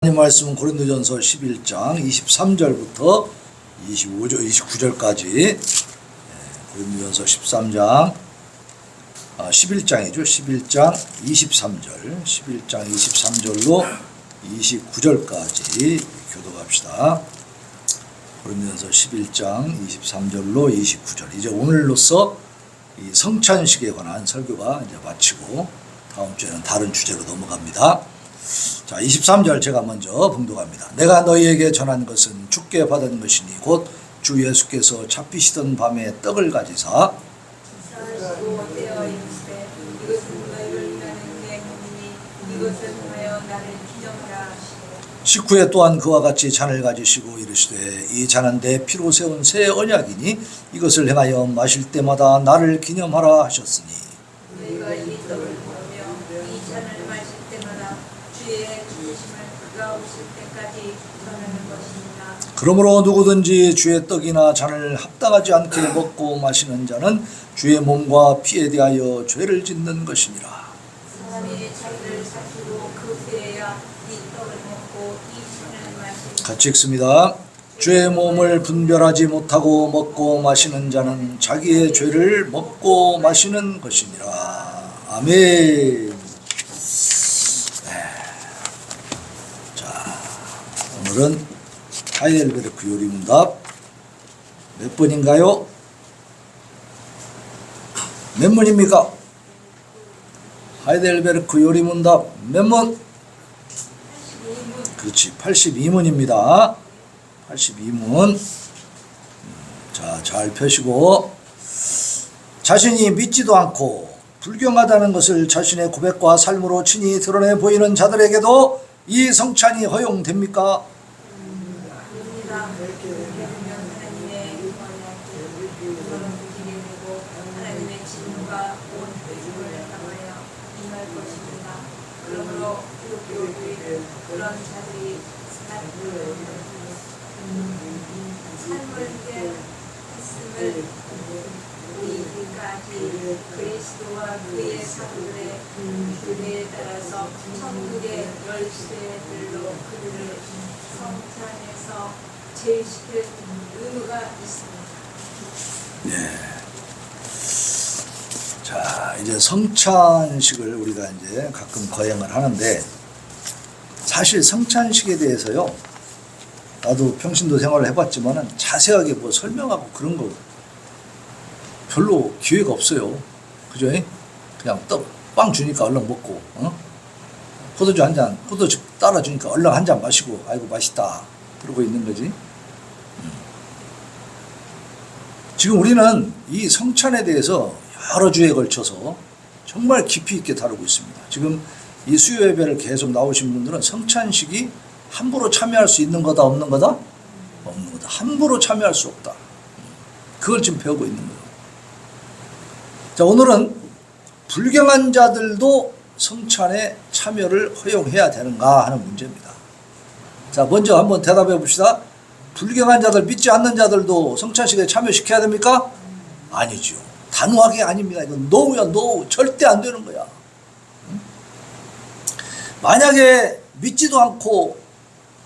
하나님 말씀은 고린도전서 11장 23절부터 29절까지 고린도전서 13장 11장이죠. 11장 23절 11장 23절로 29절까지 교독합시다. 고린도전서 11장 23절로 29절. 이제 오늘로써 이 성찬식에 관한 설교가 이제 마치고 다음 주에는 다른 주제로 넘어갑니다. 자, 23절 제가 먼저 봉독합니다. 내가 너희에게 전한 것은 주께 받은 것이니 곧 주 예수께서 잡히시던 밤에 떡을 가지사 식후에 또한 그와 같이 잔을 가지시고 이르시되 이 잔은 내 피로 세운 새 언약이니 이것을 행하여 마실 때마다 나를 기념하라 하셨으니 너희가 이 떡을 먹으며 이 잔을 마실 때마다 주의 죽으심을 그가 오실 때까지 전하는 것입니다. 그러므로 누구든지 주의 떡이나 잔을 합당하지 않게 먹고 마시는 자는 주의 몸과 피에 대하여 죄를 짓는 것이니라. 사람이 자기를 살피고 그때야 이 떡을 먹고 이 잔을 마시는 같이 읽습니다. 주의 몸을 분별하지 못하고 먹고 마시는 자는 자기의 죄를 먹고 마시는 것이니라. 아멘. 자, 오늘은 하이델베르크 요리문답 몇 번인가요? 몇 문입니까? 하이델베르크 요리문답 몇 문? 그렇지, 82문입니다. 82문. 자, 잘 펴시고 자신이 믿지도 않고 불경하다는 것을 자신의 고백과 삶으로 친히 드러내 보이는 자들에게도 이 성찬이 허용됩니까? 하나님의 진노가 온 회중을 향하여 임할 것입니다. 그러므로 기독교의 그런 자들이 삶을 했음을 이기까지 그리스도와 그의 사도들의 교회에 따라서 천국의 열쇠들로 그들을 성찬에서 제일시킬 의무가 있습니다. 네. 자, 이제 성찬식을 우리가 이제 가끔 거행을 하는데 사실 성찬식에 대해서요, 나도 평신도 생활을 해봤지만은 자세하게 뭐 설명하고 그런 거 별로 기회가 없어요. 그죠? 그냥 빵 주니까 얼른 먹고, 포도주 한 잔, 포도주 따라 주니까 얼른 한 잔 마시고, 아이고 맛있다 그러고 있는 거지. 지금 우리는 이 성찬에 대해서 여러 주에 걸쳐서 정말 깊이 있게 다루고 있습니다. 지금 이 수요 예배를 계속 나오신 분들은 성찬식이 함부로 참여할 수 있는 거다 없는 거다? 없는 거다. 함부로 참여할 수 없다. 그걸 지금 배우고 있는 거예요. 자, 오늘은 불경한 자들도 성찬에 참여를 허용해야 되는가 하는 문제입니다. 자, 먼저 한번 대답해 봅시다. 불경한 자들, 믿지 않는 자들도 성찬식에 참여시켜야 됩니까? 아니죠. 단호하게 아닙니다. 이건 노우야, 노우. 절대 안 되는 거야. 만약에 믿지도 않고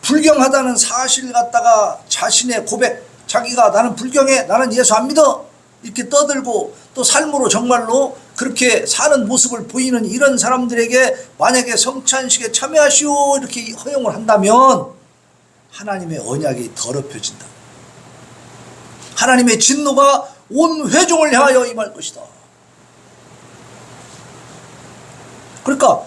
불경하다는 사실을 갖다가 자신의 고백, 자기가 나는 불경해, 나는 예수 안 믿어, 이렇게 떠들고 또 삶으로 정말로 그렇게 사는 모습을 보이는 이런 사람들에게 만약에 성찬식에 참여하시오 이렇게 허용을 한다면 하나님의 언약이 더럽혀진다. 하나님의 진노가 온 회중을 향하여 임할 것이다. 그러니까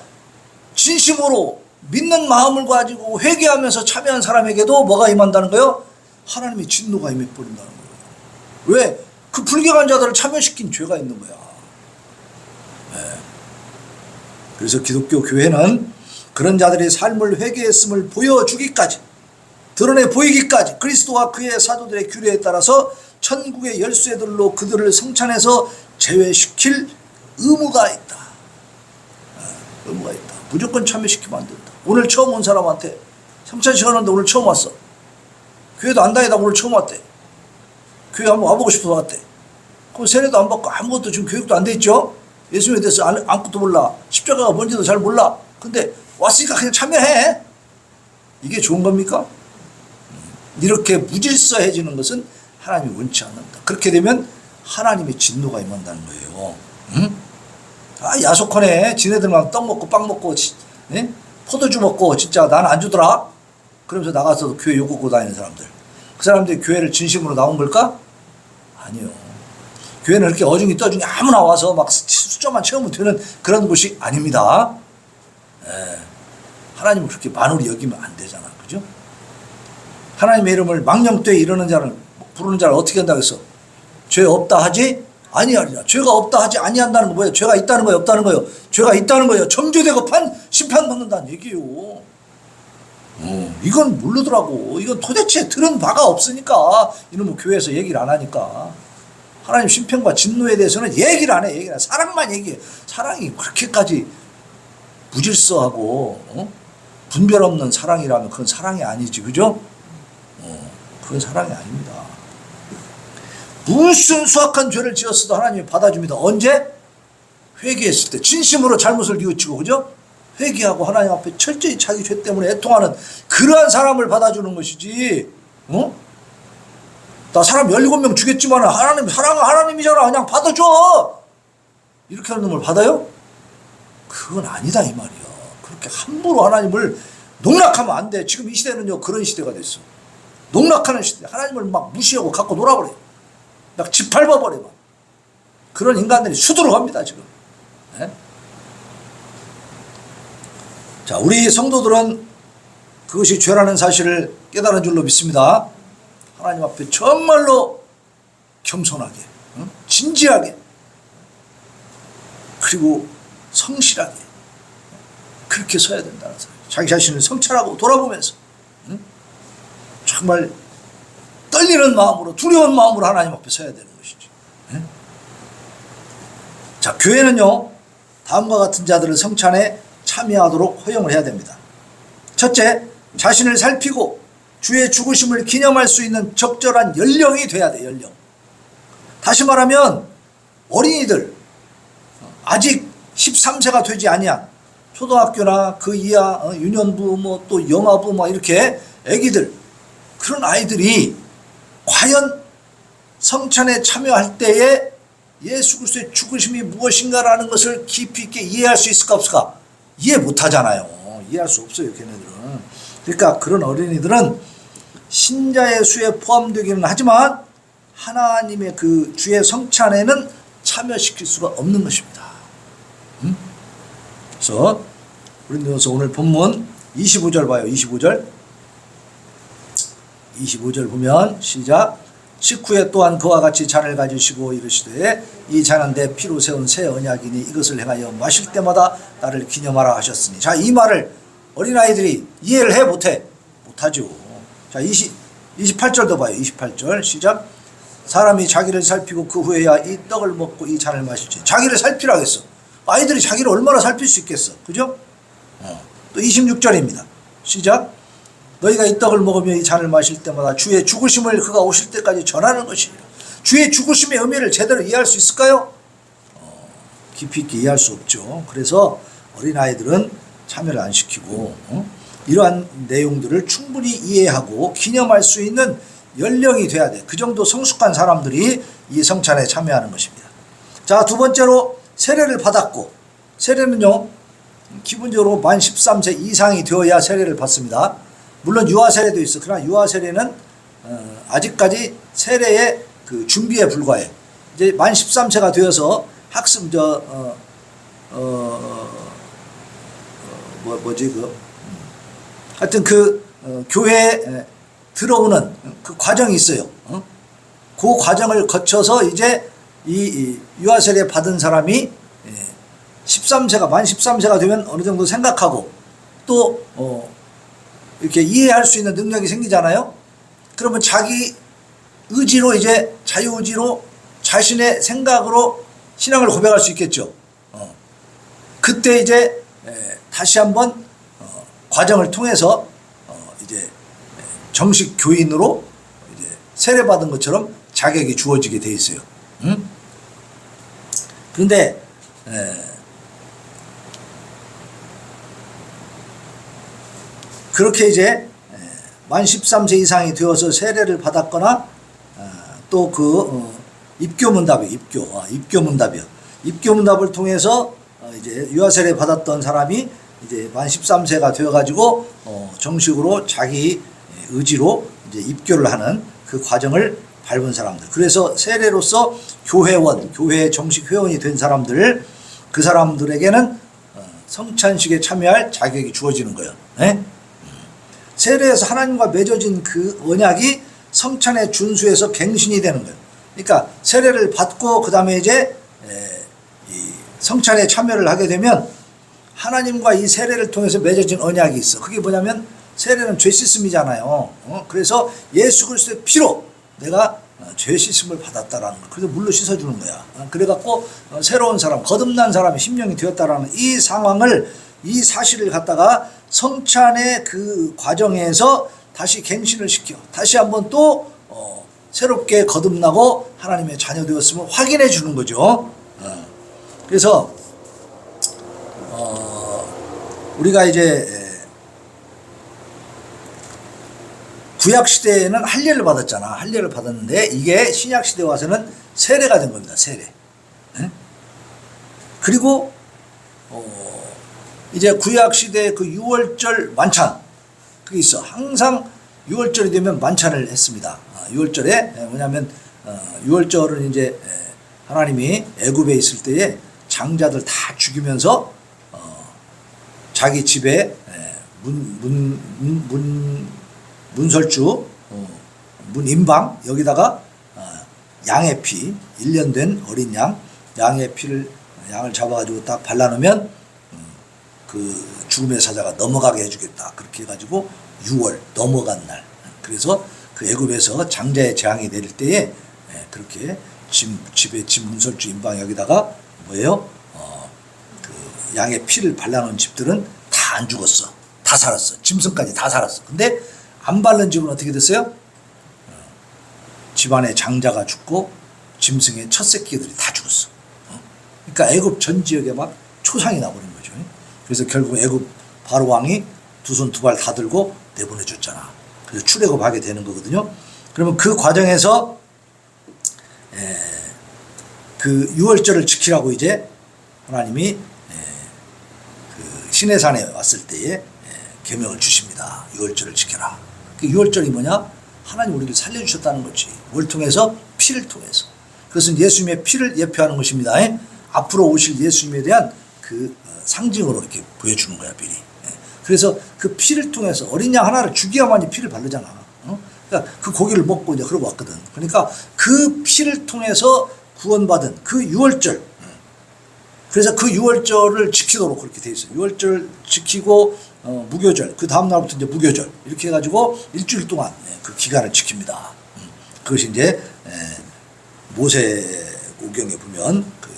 진심으로 믿는 마음을 가지고 회개하면서 참여한 사람에게도 뭐가 임한다는 거예요? 하나님의 진노가 임해버린다는 거예요. 왜? 그 불경한 자들을 참여시킨 죄가 있는 거야. 네. 그래서 기독교 교회는 그런 자들의 삶을 회개했음을 보여주기까지, 드러내 보이기까지 그리스도와 그의 사도들의 규례에 따라서 천국의 열쇠들로 그들을 성찬에서 제외시킬 의무가 있다. 의무가 있다. 무조건 참여시키면 안 된다. 오늘 처음 온 사람한테 성찬식 하는데 오늘 처음 왔어. 교회도 안 다니다 오늘 처음 왔대. 교회 한번 와보고 싶어서 왔대. 그럼 세례도 안 받고 아무것도 지금 교육도 안 돼 있죠? 예수님에 대해서 아무것도 몰라. 십자가가 뭔지도 잘 몰라. 근데 왔으니까 그냥 참여해. 이게 좋은 겁니까? 이렇게 무질서해지는 것은 하나님이 원치 않는다. 그렇게 되면 하나님의 진노가 임한다는 거예요. 응? 아, 야속하네. 지네들만 떡 먹고 빵 먹고 예? 포도주 먹고 진짜 난 안 주더라. 그러면서 나가서 교회 욕 먹고 다니는 사람들. 그 사람들이 교회를 진심으로 나온 걸까? 아니요. 교회는 이렇게 어중이 떠중이 아무나 와서 막 숫자만 채우면 되는 그런 곳이 아닙니다. 예. 하나님은 그렇게 만홀히 여기면 안 되잖아. 그죠? 하나님의 이름을 망령되이 이러는 자를, 부르는 자를 어떻게 한다고 했어? 죄 없다 하지 아니하리라. 죄가 없다 하지 아니한다는 거 뭐예요? 죄가 있다는 거예요? 없다는 거예요? 죄가 있다는 거예요. 정죄되고 심판 받는다는 얘기예요. 이건 모르더라고. 이건 도대체 들은 바가 없으니까 이놈의 교회에서 얘기를 안 하니까. 하나님 심판과 진노에 대해서는 얘기를 안 해. 얘기를 안 해. 사랑만 얘기해. 사랑이 그렇게까지 무질서하고 분별 없는 사랑이라면 그건 사랑이 아니지. 그죠? 그건 사랑이 아닙니다. 무슨 수악한 죄를 지었어도 하나님이 받아줍니다. 언제? 회개했을 때. 진심으로 잘못을 뉘우치고, 그죠? 회개하고 하나님 앞에 철저히 자기 죄 때문에 애통하는 그러한 사람을 받아주는 것이지. 나 사람 17명 죽였지만 하나님 사랑은 하나님이잖아. 그냥 받아줘. 이렇게 하는 놈을 받아요? 그건 아니다 이 말이야. 그렇게 함부로 하나님을 농락하면 안 돼. 지금 이 시대는요 그런 시대가 됐어. 농락하는 시대. 하나님을 막 무시하고 갖고 놀아버려. 막 짓밟아버려. 그런 인간들이 수두룩합니다 지금. 네? 자, 우리 성도들은 그것이 죄라는 사실을 깨달은 줄로 믿습니다. 하나님 앞에 정말로 겸손하게, 진지하게, 그리고 성실하게 그렇게 서야 된다는 사실. 자기 자신을 성찰하고 돌아보면서 정말 떨리는 마음으로, 두려운 마음으로 하나님 앞에 서야 되는 것이죠. 자, 교회는요 다음과 같은 자들을 성찬에 참여하도록 허용을 해야 됩니다. 첫째, 자신을 살피고 주의 죽으심을 기념할 수 있는 적절한 연령이 돼야 돼. 연령. 다시 말하면 어린이들, 아직 13세가 되지 아니한 초등학교나 그 이하 유년부 뭐 또 영아부 뭐 이렇게 애기들, 그런 아이들이 과연 성찬에 참여할 때에 예수 그리스도의 죽으심이 무엇인가라는 것을 깊이 있게 이해할 수 있을까 없을까? 이해 못하잖아요. 이해할 수 없어요 걔네들은. 그러니까 그런 어린이들은 신자의 수에 포함되기는 하지만 하나님의 그 주의 성찬에는 참여시킬 수가 없는 것입니다. 그래서 우리는 오늘 본문 25절 봐요. 25절 보면 시작. 식후에 또한 그와 같이 잔을 가지시고 이르시되 이 잔은 내 피로 세운 새 언약이니 이것을 행하여 마실 때마다 나를 기념하라 하셨으니. 자, 이 말을 어린아이들이 이해를 해 못해? 못하죠. 자, 28절도 봐요. 28절 시작. 사람이 자기를 살피고 그 후에야 이 떡을 먹고 이 잔을 마실지. 자기를 살피라 했어. 아이들이 자기를 얼마나 살필 수 있겠어. 그죠? 또 26절입니다. 시작. 너희가 이 떡을 먹으며 이 잔을 마실 때마다 주의 죽으심을 그가 오실 때까지 전하는 것이니라. 주의 죽으심의 의미를 제대로 이해할 수 있을까요? 깊이 있게 이해할 수 없죠. 그래서 어린아이들은 참여를 안 시키고 이러한 내용들을 충분히 이해하고 기념할 수 있는 연령이 돼야 돼. 그 정도 성숙한 사람들이 이 성찬에 참여하는 것입니다. 자, 두 번째로 세례를 받았고, 세례는요 기본적으로 만 13세 이상이 되어야 세례를 받습니다. 물론 유아 세례도 있어. 그러나 유아 세례는 아직까지 세례의 그 준비에 불과해. 이제 만 13세가 되어서 학습 하여튼 교회에 들어오는 그 과정이 있어요. 그 과정을 거쳐서 이제 이 유아 세례 받은 사람이 만 13세가 되면 어느 정도 생각하고 또 이렇게 이해할 수 있는 능력이 생기잖아요. 그러면 자기 의지로 이제 자유의지로 자신의 생각으로 신앙을 고백할 수 있겠죠. 그때 이제 다시 한번 과정을 통해서 이제 정식 교인으로 이제 세례받은 것처럼 자격이 주어지게 돼 있어요. 그런데 그렇게 이제 만 13세 이상이 되어서 세례를 받았거나 또 입교문답이요. 입교문답이요. 입교문답을 통해서 이제 유아세례 받았던 사람이 이제 만 13세가 되어가지고 정식으로 자기 의지로 이제 입교를 하는 그 과정을 밟은 사람들. 그래서 세례로서 교회원, 교회 정식 회원이 된 사람들, 그 사람들에게는 성찬식에 참여할 자격이 주어지는 거예요. 네? 세례에서 하나님과 맺어진 그 언약이 성찬의 준수에서 갱신이 되는 거예요. 그러니까 세례를 받고 그 다음에 이제 이 성찬에 참여를 하게 되면 하나님과 이 세례를 통해서 맺어진 언약이 있어. 그게 뭐냐면 세례는 죄 씻음이잖아요. 그래서 예수 그리스도의 피로 내가 죄 씻음을 받았다라는 거. 그래서 물로 씻어주는 거야. 그래갖고 새로운 사람, 거듭난 사람이 심령이 되었다라는 이 상황을, 이 사실을 갖다가 성찬의 그 과정에서 다시 갱신을 시켜 다시 한번 또 새롭게 거듭나고 하나님의 자녀 되었음을 확인해 주는 거죠. 그래서 우리가 이제 구약 시대에는 할례를 받았잖아. 할례를 받았는데 이게 신약 시대에 와서는 세례가 된 겁니다. 세례. 그리고 이제 구약 시대의 그 유월절 만찬 그게 있어. 항상 유월절이 되면 만찬을 했습니다. 유월절에 뭐냐면 유월절은 이제 하나님이 애굽에 있을 때에 장자들 다 죽이면서 자기 집에 문설주, 문인방 여기다가 양의 피, 1년 된 어린 양의 피를 양을 잡아가지고 딱 발라놓으면 그 죽음의 사자가 넘어가게 해주겠다. 그렇게 해가지고 6월 넘어간 날. 그래서 그 애굽에서 장자의 재앙이 내릴 때에 그렇게 집에 문설주 인방 여기다가 뭐예요? 그 양의 피를 발라놓은 집들은 다 안 죽었어. 다 살았어. 짐승까지 다 살았어. 근데 안 바른 집은 어떻게 됐어요? 집안의 장자가 죽고 짐승의 첫 새끼들이 다 죽었어. 그러니까 애굽 전 지역에 막 초상이 나버린 거죠. 그래서 결국 애굽 바로 왕이 두 손 두 발 다 들고 내보내줬잖아. 그래서 출애굽하게 되는 거거든요. 그러면 그 과정에서 그 유월절을 지키라고 이제 하나님이 그 시내산에 왔을 때에 계명을 주십니다. 유월절을 지켜라. 그 유월절이 뭐냐? 하나님 우리를 살려주셨다는 거지. 뭘 통해서? 피를 통해서. 그것은 예수님의 피를 예표하는 것입니다. 앞으로 오실 예수님에 대한 그 상징으로 이렇게 보여주는 거야, 미리. 그래서 그 피를 통해서 어린 양 하나를 죽여야만이 피를 바르잖아. 그러니까 그 고기를 먹고 이제 그러고 왔거든. 그러니까 그 피를 통해서 구원받은 그 유월절. 그래서 그 유월절을 지키도록 그렇게 돼 있어요. 유월절 지키고 무교절, 그 다음 날부터 이제 무교절 이렇게 해가지고 일주일 동안 그 기간을 지킵니다. 그것이 이제 모세오경에 보면 그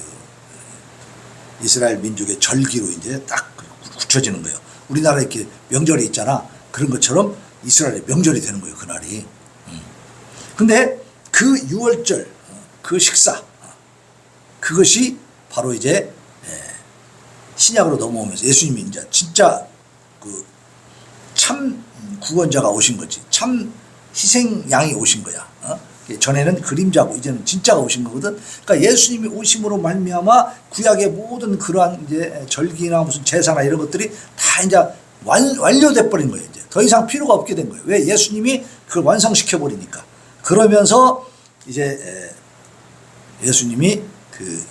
이스라엘 민족의 절기로 이제 딱 굳혀지는 거예요. 우리나라에 이렇게 명절이 있잖아. 그런 것처럼 이스라엘의 명절이 되는 거예요. 그날이. 근데 그 유월절 그 식사 그것이 바로 이제 신약으로 넘어오면서 예수님이 이제 진짜 그 참 구원자가 오신 거지. 참 희생양이 오신 거야. 전에는 그림자고 이제는 진짜가 오신 거거든. 그러니까 예수님이 오심으로 말미암아 구약의 모든 그러한 이제 절기나 무슨 제사나 이런 것들이 다 이제 완료돼 버린 거예요. 이제 더 이상 필요가 없게 된 거예요. 왜? 예수님이 그걸 완성시켜 버리니까. 그러면서 이제 예수님이 그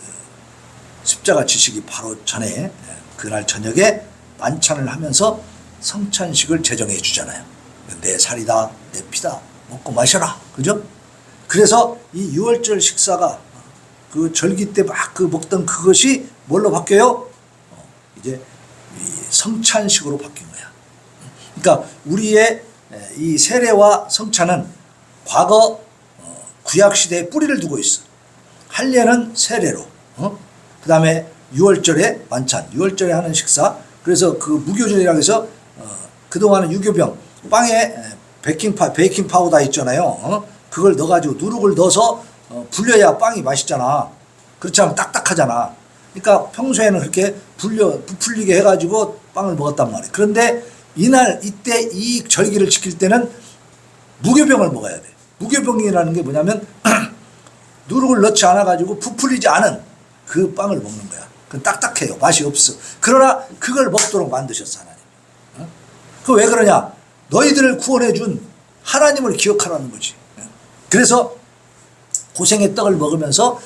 십자가 지시기 바로 전에 그날 저녁에 만찬을 하면서 성찬식을 제정해 주잖아요. 내 살이다, 내 피다, 먹고 마셔라. 그죠? 그래서 이 유월절 식사가 그 절기 때 막 그 먹던 그것이 뭘로 바뀌어요? 이제 이 성찬식으로 바뀐 거야. 그러니까 우리의 이 세례와 성찬은 과거 구약 시대에 뿌리를 두고 있어. 할례는 세례로, 그 다음에 유월절에 만찬, 유월절에 하는 식사. 그래서 그 무교절이라고 해서 그동안은 유교병 빵에 베이킹 파우더 있잖아요. 그걸 넣어가지고 누룩을 넣어서 불려야 빵이 맛있잖아. 그렇지 않으면 딱딱하잖아. 그러니까 평소에는 그렇게 부풀리게 해가지고 빵을 먹었단 말이에요. 그런데 이날 이때 이 절기를 지킬 때는 무교병을 먹어야 돼. 무교병이라는 게 뭐냐면 누룩을 넣지 않아 가지고 부풀리지 않은 그 빵을 먹는 거야. 그 딱딱해요. 맛이 없어. 그러나 그걸 먹도록 만드셨어 하나님. 그 왜 그러냐? 너희들을 구원해 준 하나님을 기억하라는 거지. 그래서 고생의 떡을 먹으면서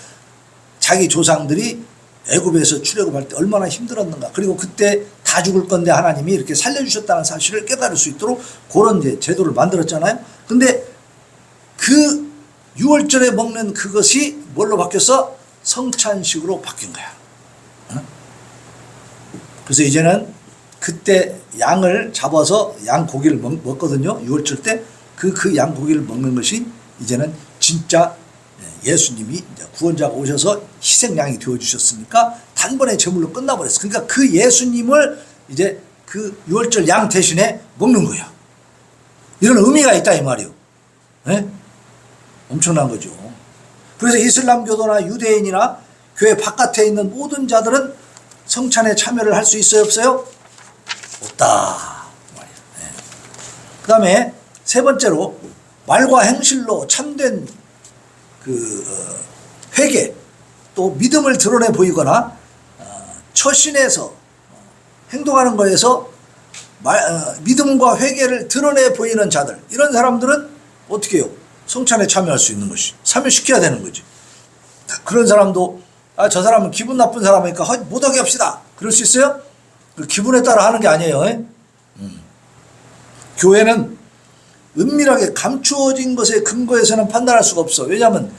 자기 조상들이 애굽에서 출애굽할 때 얼마나 힘들었는가. 그리고 그때 다 죽을 건데 하나님이 이렇게 살려주셨다는 사실을 깨달을 수 있도록 그런 이제 제도를 만들었잖아요. 근데 그 6월절에 먹는 그것이 뭘로 바뀌었어? 성찬식으로 바뀐 거야. 그래서 이제는 그때 양을 잡아서 양 고기를 먹거든요. 6월절 때 그 양 고기를 먹는 것이 이제는 진짜 예수님이 이제 구원자가 오셔서 희생양이 되어 주셨으니까 단번에 제물로 끝나버렸어. 그러니까 그 예수님을 이제 그 6월절 양 대신에 먹는 거예요. 이런 의미가 있다 이 말이에요. 네? 엄청난 거죠. 그래서 이슬람교도나 유대인이나 교회 바깥에 있는 모든 자들은 성찬에 참여를 할 수 있어요, 없어요? 없다. 네. 그 다음에 세 번째로 말과 행실로 참된 그 회개 또 믿음을 드러내 보이거나 처신해서 행동하는 거에서 믿음과 회개를 드러내 보이는 자들, 이런 사람들은 어떻게 해요? 성찬에 참여할 수 있는 것이 참여시켜야 되는 거지. 그런 사람도 저 사람은 기분 나쁜 사람이니까 못하게 합시다. 그럴 수 있어요? 그 기분에 따라 하는 게 아니에요. 교회는 은밀하게 감추어진 것에 근거해서는 판단할 수가 없어. 왜냐하면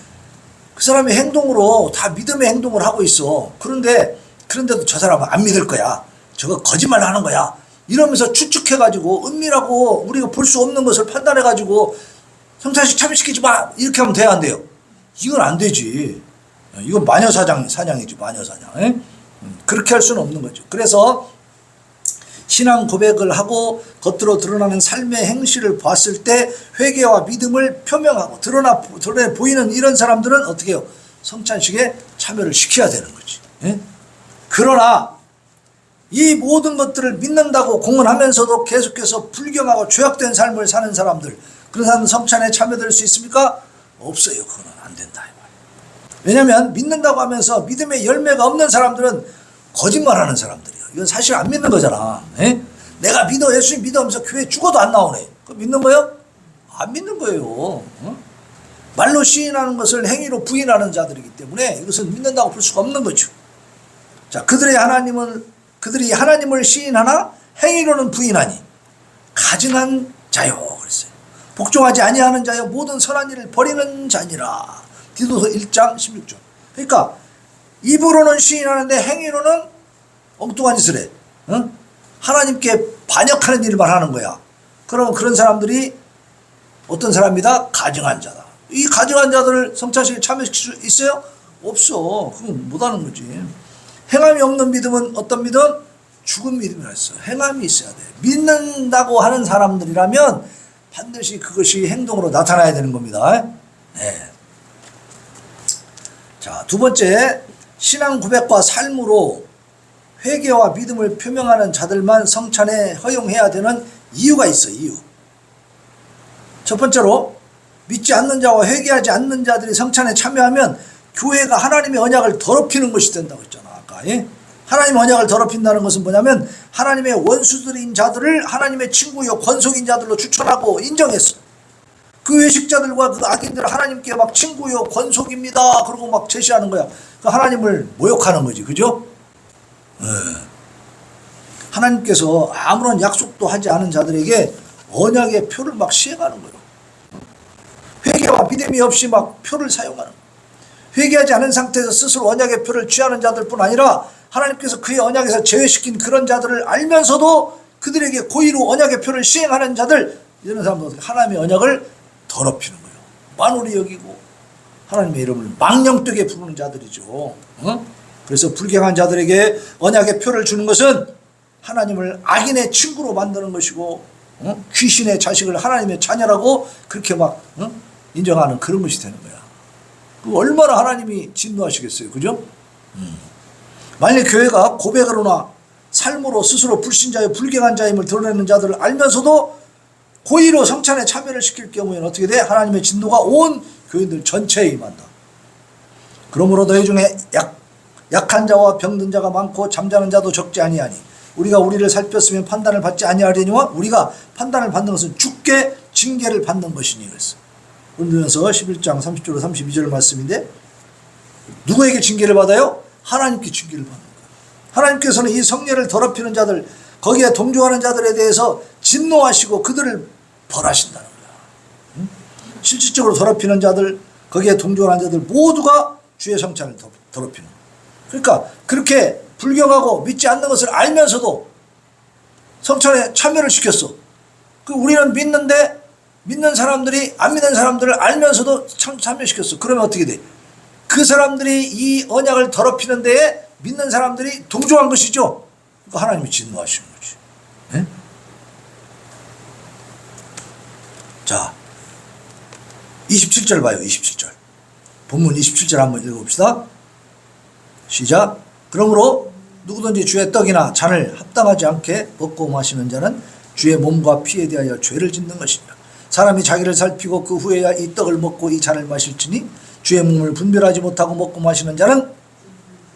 그 사람의 행동으로 다 믿음의 행동을 하고 있어. 그런데도 저 사람은 안 믿을 거야. 저거 거짓말 하는 거야. 이러면서 추측해가지고 은밀하고 우리가 볼 수 없는 것을 판단해가지고 성찬식 참여시키지 마. 이렇게 하면 돼야 안 돼요? 이건 안 되지. 이건 마녀사냥이지, 마녀사냥. 그렇게 할 수는 없는 거죠. 그래서 신앙 고백을 하고 겉으로 드러나는 삶의 행실을 봤을 때 회개와 믿음을 표명하고 드러내 보이는 이런 사람들은 어떻게 해요? 성찬식에 참여를 시켜야 되는 거지. 그러나 이 모든 것들을 믿는다고 공언하면서도 계속해서 불경하고 죄악된 삶을 사는 사람들, 그런 사람은 성찬에 참여될 수 있습니까? 없어요. 그거는 안 된다. 왜냐하면 믿는다고 하면서 믿음의 열매가 없는 사람들은 거짓말하는 사람들이에요. 이건 사실 안 믿는 거잖아. 내가 믿어, 예수님 믿어 하면서 교회 죽어도 안 나오네. 그거 믿는 거예요? 안 믿는 거예요. 말로 시인하는 것을 행위로 부인하는 자들이기 때문에 이것은 믿는다고 볼 수가 없는 거죠. 자, 그들이 하나님을 시인하나 행위로는 부인하니 가증한 자요 그랬어요. 복종하지 아니하는 자여 모든 선한 일을 버리는 자니라. 디도서 1장 16절. 그러니까 입으로는 시인하는데 행위로는 엉뚱한 짓을 해. 하나님께 반역하는 일만 하는 거야. 그러면 그런 사람들이 어떤 사람이다? 가증한 자다. 이 가증한 자들을 성찬식에 참여시킬 수 있어요? 없어. 그건 못하는 거지. 행함이 없는 믿음은 어떤 믿음? 죽은 믿음이라 했어. 행함이 있어야 돼. 믿는다고 하는 사람들이라면 반드시 그것이 행동으로 나타나야 되는 겁니다. 네. 자, 두 번째, 신앙 고백과 삶으로 회개와 믿음을 표명하는 자들만 성찬에 허용해야 되는 이유가 있어. 이유. 첫 번째로 믿지 않는 자와 회개하지 않는 자들이 성찬에 참여하면 교회가 하나님의 언약을 더럽히는 것이 된다고 했잖아. 아까. 하나님의 언약을 더럽힌다는 것은 뭐냐면 하나님의 원수들인 자들을 하나님의 친구요 권속인 자들로 추천하고 인정했어. 그 외식자들과 그 악인들을 하나님께 막 친구요 권속입니다 그러고 막 제시하는 거야. 그 하나님을 모욕하는 거지. 그죠? 하나님께서 아무런 약속도 하지 않은 자들에게 언약의 표를 막 시행하는 거예요. 회개와 믿음이 없이 막 표를 사용하는 거예요. 회개하지 않은 상태에서 스스로 언약의 표를 취하는 자들뿐 아니라 하나님께서 그의 언약에서 제외시킨 그런 자들을 알면서도 그들에게 고의로 언약의 표를 시행하는 자들, 이런 사람들 하나님의 언약을 더럽히는 거예요. 만홀히 여기고 하나님의 이름을 망령되게 부르는 자들이죠. 그래서 불경한 자들에게 언약의 표를 주는 것은 하나님을 악인의 친구로 만드는 것이고 귀신의 자식을 하나님의 자녀라고 그렇게 막 인정하는 그런 것이 되는 거야. 얼마나 하나님이 진노하시겠어요. 그죠? 만약 교회가 고백으로나 삶으로 스스로 불신자여 불경한 자임을 드러내는 자들을 알면서도 고의로 성찬에 참여를 시킬 경우에는 어떻게 돼? 하나님의 진노가 온 교인들 전체에 임한다. 그러므로 너희 중에 약한 자와 병든 자가 많고 잠자는 자도 적지 아니하니 우리가 우리를 살폈으면 판단을 받지 아니하려니와 우리가 판단을 받는 것은 주께 징계를 받는 것이니 그랬어. 그러면서 11장 30절로 32절 말씀인데 누구에게 징계를 받아요? 하나님께 징계를 받는 거예요. 하나님께서는 이 성례를 더럽히는 자들 거기에 동조하는 자들에 대해서 진노하시고 그들을 벌하신다는 거야. 실질적으로 더럽히는 자들 거기에 동조하는 자들 모두가 주의 성찬을 더럽히는 거야. 그러니까 그렇게 불경하고 믿지 않는 것을 알면서도 성찬에 참여를 시켰어. 우리는 믿는데 믿는 사람들이 안 믿는 사람들을 알면서도 참여시켰어. 그러면 어떻게 돼? 그 사람들이 이 언약을 더럽히는 데에 믿는 사람들이 동조한 것이죠. 그러니까 하나님이 진노하시는 거지. 네? 자, 27절 봐요. 27절. 본문 27절 한번 읽어봅시다. 시작. 그러므로 누구든지 주의 떡이나 잔을 합당하지 않게 먹고 마시는 자는 주의 몸과 피에 대하여 죄를 짓는 것이니라. 사람이 자기를 살피고 그 후에야 이 떡을 먹고 이 잔을 마실지니 주의 몸을 분별하지 못하고 먹고 마시는 자는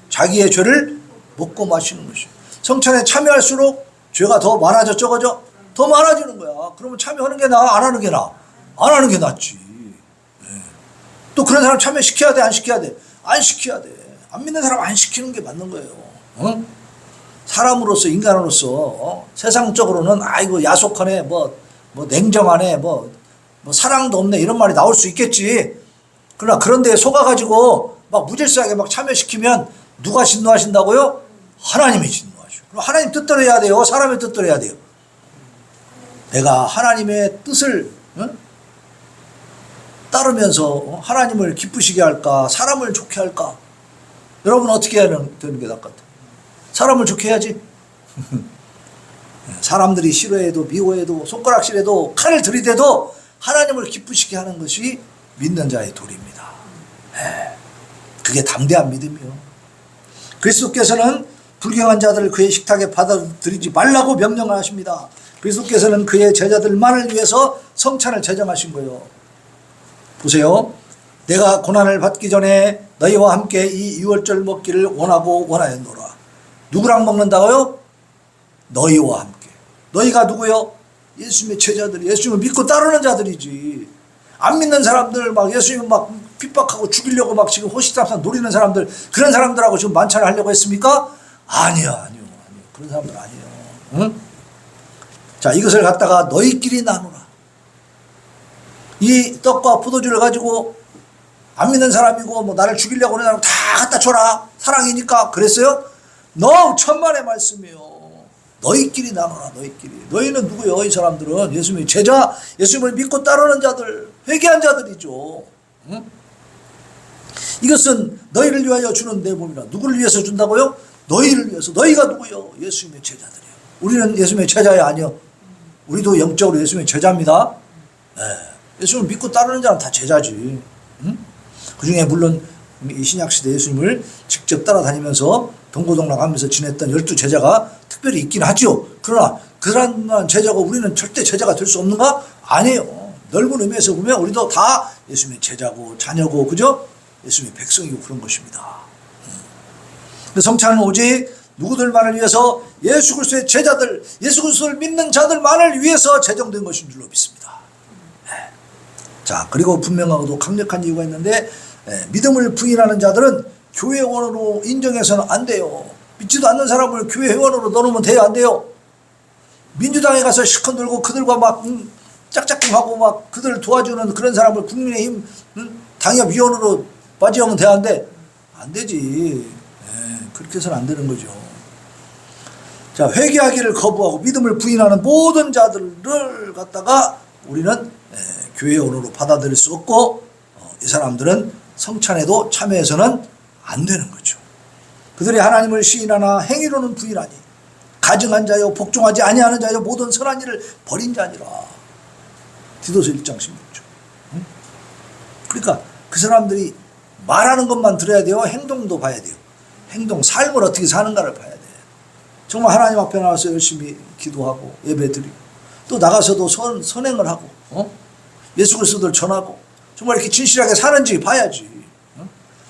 자기의 죄를 먹고 마시는 것이에요. 성찬에 참여할수록 죄가 더 많아져 적어져? 더 많아지는 거야. 그러면 참여하는 게 나아? 안 하는 게 나아? 안 하는 게 낫지. 네. 또 그런 사람 참여시켜야 돼? 안 시켜야 돼? 안 시켜야 돼. 안 믿는 사람 안 시키는 게 맞는 거예요. 어? 사람으로서 인간으로서 세상적으로는 아이고 야속하네 뭐 냉정하네 뭐 사랑도 없네 이런 말이 나올 수 있겠지. 그러나 그런 데에 속아가지고 막 무질서하게 막 참여시키면 누가 진노하신다고요? 하나님이 진노하셔. 그럼 하나님 뜻대로 해야 돼요? 사람의 뜻대로 해야 돼요? 내가 하나님의 뜻을 따르면서 하나님을 기쁘시게 할까? 사람을 좋게 할까? 여러분 어떻게 해야 되는 게 낫겠다? 사람을 좋게 해야지. 사람들이 싫어해도 미워해도 손가락질해도 칼을 들이대도 하나님을 기쁘시게 하는 것이 믿는 자의 도리입니다. 그게 담대한 믿음이요. 그리스도께서는 불경한 자들을 그의 식탁에 받아들이지 말라고 명령을 하십니다. 그리스도께서는 그의 제자들만을 위해서 성찬을 제정하신 거예요. 보세요. 내가 고난을 받기 전에 너희와 함께 이 유월절 먹기를 원하였노라. 누구랑 먹는다고요? 너희와 함께. 너희가 누구요? 예수님의 제자들이, 예수님을 믿고 따르는 자들이지. 안 믿는 사람들 막 예수님 막 핍박하고 죽이려고 막 지금 호시탐탐 노리는 사람들, 그런 사람들하고 지금 만찬을 하려고 했습니까? 아니요. 그런 사람들 아니에요. 응? 자, 이것을 갖다가 너희끼리 나누라. 이 떡과 포도주를 가지고 안 믿는 사람이고 뭐 나를 죽이려고 하는 사람 다 갖다 줘라. 사랑이니까. 그랬어요? 너무 천만의 말씀이에요. 너희끼리 나눠라. 너희끼리. 너희는 누구요? 이 사람들은 예수님의 제자, 예수님을 믿고 따르는 자들, 회개한 자들이죠. 응? 이것은 너희를 위하여 주는 내 몸이라. 누구를 위해서 준다고요? 너희를 위해서. 너희가 누구요? 예수님의 제자들이요. 우리는 예수님의 제자야 아니요? 우리도 영적으로 예수님의 제자입니다. 네. 예수님을 믿고 따르는 자는 다 제자지. 응? 그 중에 물론 이 신약시대 예수님을 직접 따라다니면서 동고동락하면서 지냈던 12제자가 특별히 있긴 하죠. 그러나 그런 제자가 우리는 절대 제자가 될 수 없는가? 아니에요. 넓은 의미에서 보면 우리도 다 예수님의 제자고 자녀고 그죠? 예수님의 백성이고 그런 것입니다. 성찬은 오직 누구들만을 위해서 예수 그리스도의 제자들, 예수 그리스도를 믿는 자들만을 위해서 제정된 것인 줄로 믿습니다. 자, 그리고 분명하고도 강력한 이유가 있는데 믿음을 부인하는 자들은 교회 회원으로 인정해서는 안 돼요. 믿지도 않는 사람을 교회 회원으로 넣으면 돼요? 안 돼요? 민주당에 가서 시큰들고 그들과 막 짝짝꿍하고 막 그들을 도와주는 그런 사람을 국민의힘 당협위원으로 빠지면 돼야 안 돼? 안 되지. 그렇게 해서는 안 되는 거죠. 자, 회개하기를 거부하고 믿음을 부인하는 모든 자들을 갖다가 우리는 교회 회원으로 받아들일 수 없고 이 사람들은 성찬에도 참여해서는 안 되는 거죠. 그들이 하나님을 시인하나 행위로는 부인하니 가증한 자요 복종하지 아니하는 자요 모든 선한 일을 버린 자니라. 디도서 1장 16절. 그러니까 그 사람들이 말하는 것만 들어야 돼요? 행동도 봐야 돼요? 행동, 삶을 어떻게 사는가를 봐야 돼. 정말 하나님 앞에 나와서 열심히 기도하고 예배드리고 또 나가서도 선행을 하고 예수 그리스도를 전하고 정말 이렇게 진실하게 사는지 봐야지.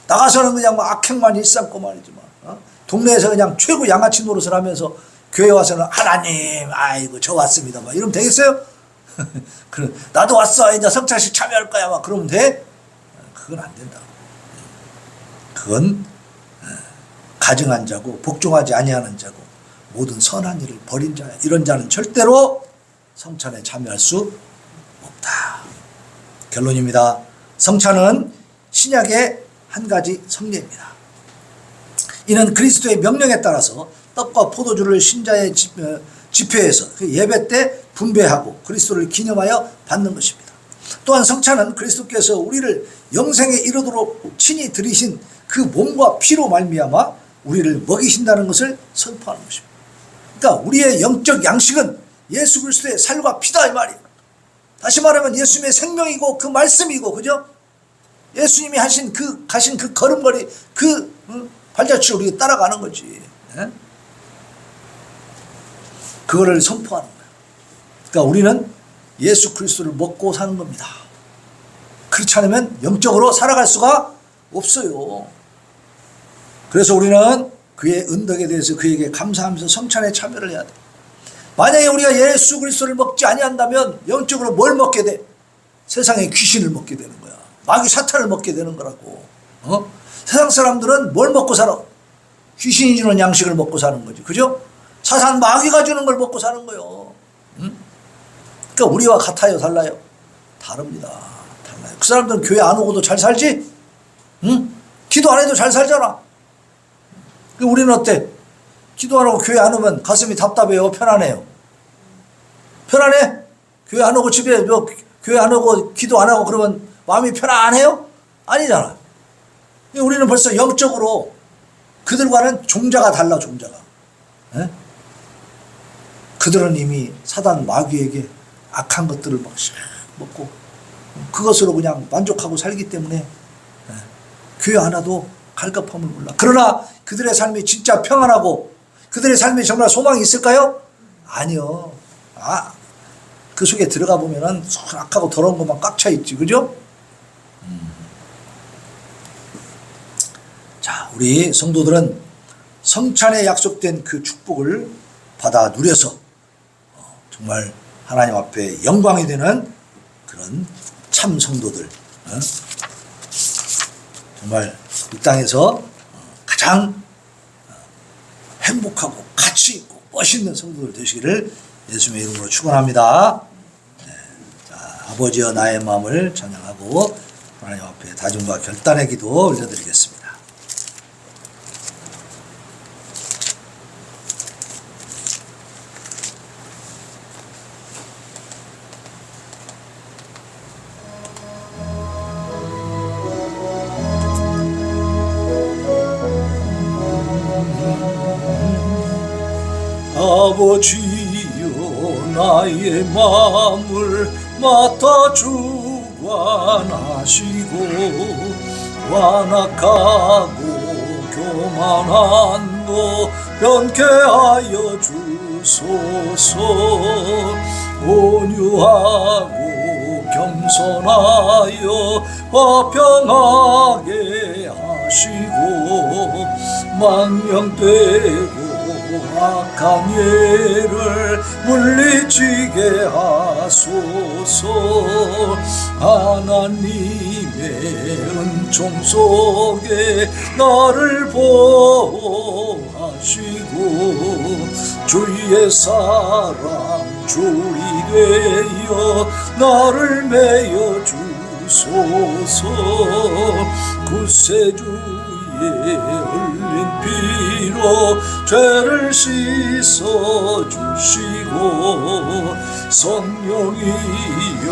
나가서는 그냥 뭐 악행만 일삼고 말이지만 동네에서 그냥 최고 양아치 노릇을 하면서 교회 와서는 하나님 아이고 저 왔습니다 막 이러면 되겠어요? 나도 왔어 이제 성찬식 참여할 거야 막 그러면 돼? 그건 안 된다. 그건 가증한 자고 복종하지 아니하는 자고 모든 선한 일을 버린 자야. 이런 자는 절대로 성찬에 참여할 수 없다. 결론입니다. 성찬은 신약의 한 가지 성례입니다. 이는 그리스도의 명령에 따라서 떡과 포도주를 신자의 집회에서 그 예배 때 분배하고 그리스도를 기념하여 받는 것입니다. 또한 성찬은 그리스도께서 우리를 영생에 이르도록 친히 들이신 그 몸과 피로 말미암아 우리를 먹이신다는 것을 선포하는 것입니다. 그러니까 우리의 영적 양식은 예수 그리스도의 살과 피다 이 말이에요. 다시 말하면 예수님의 생명이고 그 말씀이고, 그죠? 예수님이 가신 그 걸음걸이, 그 발자취를 우리가 따라가는 거지. 네? 그거를 선포하는 거예요. 그러니까 우리는 예수 그리스도를 먹고 사는 겁니다. 그렇지 않으면 영적으로 살아갈 수가 없어요. 그래서 우리는 그의 은덕에 대해서 그에게 감사하면서 성찬에 참여를 해야 돼. 만약에 우리가 예수 그리스도를 먹지 아니한다면 영적으로 뭘 먹게 돼? 세상의 귀신을 먹게 되는 거야. 마귀 사탄을 먹게 되는 거라고. 세상 사람들은 뭘 먹고 살아? 귀신이 주는 양식을 먹고 사는 거지. 그죠? 사탄 마귀가 주는 걸 먹고 사는 거예요. 그러니까 우리와 같아요, 달라요? 다릅니다. 달라요. 그 사람들은 교회 안 오고도 잘 살지? 기도 안 해도 잘 살잖아. 우리는 어때? 기도 안 하고 교회 안 오면 가슴이 답답해요? 편안해요? 편안해? 교회 안 오고 집에 교회 안 오고 기도 안 하고 그러면 마음이 편안해요? 아니잖아. 우리는 벌써 영적으로 그들과는 종자가 달라, 종자가. 에? 그들은 이미 사단 마귀에게 악한 것들을 막 먹고 그것으로 그냥 만족하고 살기 때문에 교회 안 와도 갈급함을 몰라. 그러나 그들의 삶이 진짜 평안하고 그들의 삶에 정말 소망이 있을까요? 아니요. 그 속에 들어가 보면은 악하고 더러운 것만 꽉 차 있지, 그죠? 자, 우리 성도들은 성찬에 약속된 그 축복을 받아 누려서 정말 하나님 앞에 영광이 되는 그런 참 성도들, 정말 이 땅에서 가장 행복하고 가치 있고 멋있는 성도들 되시기를 예수님의 이름으로 축원합니다. 네. 자, 아버지여 나의 마음을 찬양하고 하나님 앞에 다짐과 결단의 기도 올려드리겠습니다. 아버지여 나의 마음을 맡아 주관하시고 완악하고 교만한 너 변케 하여 주소서. 온유하고 겸손하여 화평하게 하시고 망령되고 악한 예를 물리치게 하소서. 하나님의 은총 속에 나를 보호하시고 주의 사랑 줄이 되어 나를 메어 주소서. 구세주 흘린 피로 죄를 씻어 주시고 성령이여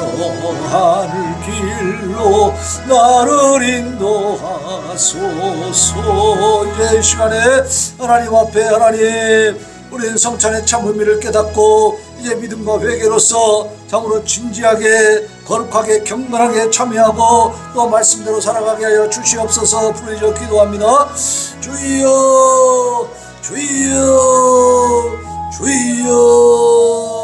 하늘 길로 나를 인도하소서. 이제 시간에 하나님 앞에 하나님 우리는 성찬의 참 의미를 깨닫고 이제 믿음과 회개로서 참으로 진지하게 거룩하게 경건하게 참여하고 또 말씀대로 살아가게 하여 주시옵소서. 부르짖어 기도합니다. 주여 주여 주여